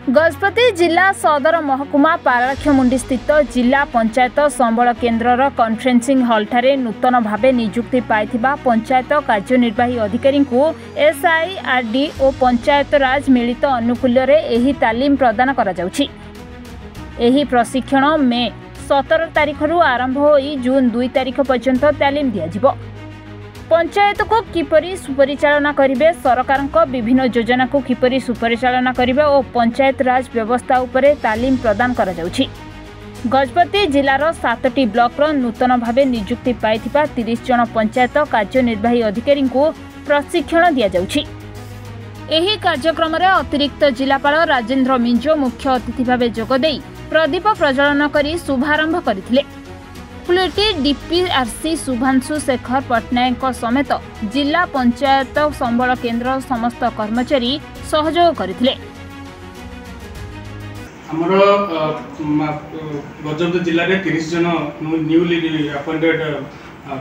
गजपति जिला सदर महकुमा पाराक्षमुंडी स्थित जिला पंचायत संबल केन्द्रर कन्फरेन्सिंग हॉल ठारे नूतन भावे नियुक्ति पाइथिबा पंचायत कार्यनिर्वाही अधिकारी को SIRD और पंचायत राज मिलित अनुकूल्य एही तालीम प्रदान करा जाउछि। एही प्रशिक्षण मे 17 तारिखरु आरंभ होई जून 2 तारिख पर्यंत तालीम दियाजिबो। पंचायत को किपरि सुपरिचालना करिवे, सरकार विभिन्न योजना को किपरि सुपरिचालना करिवे और पंचायत राज व्यवस्था उपरे तालीम प्रदान करा जाउछि। गजपति जिलार 7टी ब्लॉक नूतन भावे नियुक्ति पाइथिबा 30 जन पंचायत कार्यनिर्वाही अधिकारी को प्रशिक्षण दिया जाउछि। एही कार्यक्रम रे अतिरिक्त जिलापाल राजेंद्र मिंजो मुख्य अतिथि भावे जोगदेई प्रदीप प्रज्वलन करी शुभारंभ करथिले। फुलेटी DPRC शुभांशु शेखर पट्टनायक समेत जिला पंचायत संबल केन्द्र समस्त कर्मचारी सहयोग करथिले। हमर गजपति जिले में 30 जन न्यूली अपॉइंटेड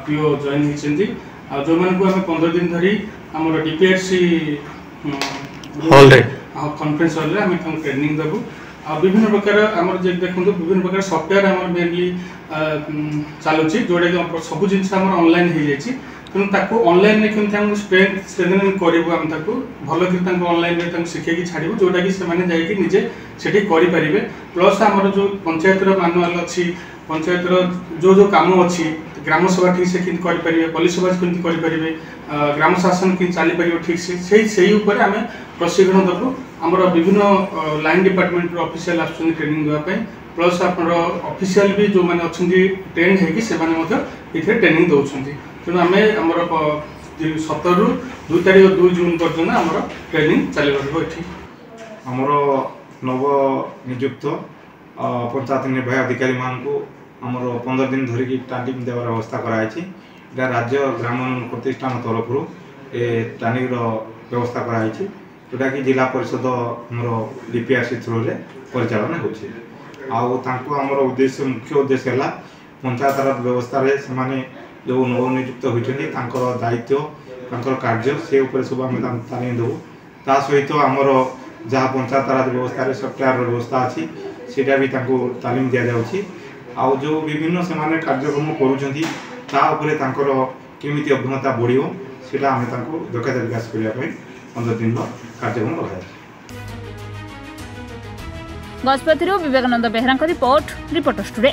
PO जॉइन होइछन्ती आ जो मन को हम 15 दिन धरी हमर DPRC हॉल रे कॉन्फ्रेंस हॉल रे हम ट्रेनिंग देबु। विभिन्न प्रकार आमर देखो विभिन्न प्रकार सॉफ्टवेयर आमर मेनली चलुची जोड़ा कि सब जिन ऑनलाइन हो जाए तेणु ऑनलाइन में केमती स्ट्रेंथनिंग करूँ आम भल कि ऑनलाइन में शिखे छाड़ू जोटा कि से निजे सेठी करें। प्लस आमर जो पंचायत मानुआल अच्छी पंचायत जो काम अच्छी ग्राम सभा ठीक से करें, पल्ली सभा केमती करें, ग्राम शासन कि चली पार ठीक से आम प्रशिक्षण देवु। आमर विभिन्न लाइन डिपार्टमेंट ऑफिशियल आसुन ट्रेनिंग देवाई प्लस आप ऑफिशियल भी जो मैंने अच्छा ट्रेन होती ट्रेनिंग दौरान तेणु आम आमर 17 रु 2 तारिख 2 जून पर्यटन आमर ट्रेनिंग चलो ये आमर नव नियुक्त पंचायत निर्वाही अधिकारी मान को आमर 15 दिन धरिकी तालीम देवार व्यवस्था कराई। राज्य ग्रामीण प्रतिष्ठान तरफ ट्रेनिंग व्यवस्था कराई जोटा कि जिला परिषद आमर DPRC थ्रू रे परिचालन होमर उद्देश्य मुख्य उद्देश्य है पंचायत राज व्यवस्था रे से माने जो नवनियुक्त होती दायित्व कार्य से सब आम तालीम देवु। ता सहित आमर जहाँ पंचायत राज व्यवस्था सफ्टवेयर व्यवस्था अच्छी सीटा भी तालीम दि जाऊँगी। आउ जो विभिन्न से कार्यक्रम कर केमिति अभिज्ञता बढ़ो सीटा आम दक्षता विकास करने 15 दिन कार्यक्रम रखा। Gajapati Vivekanand Behera report reporters today.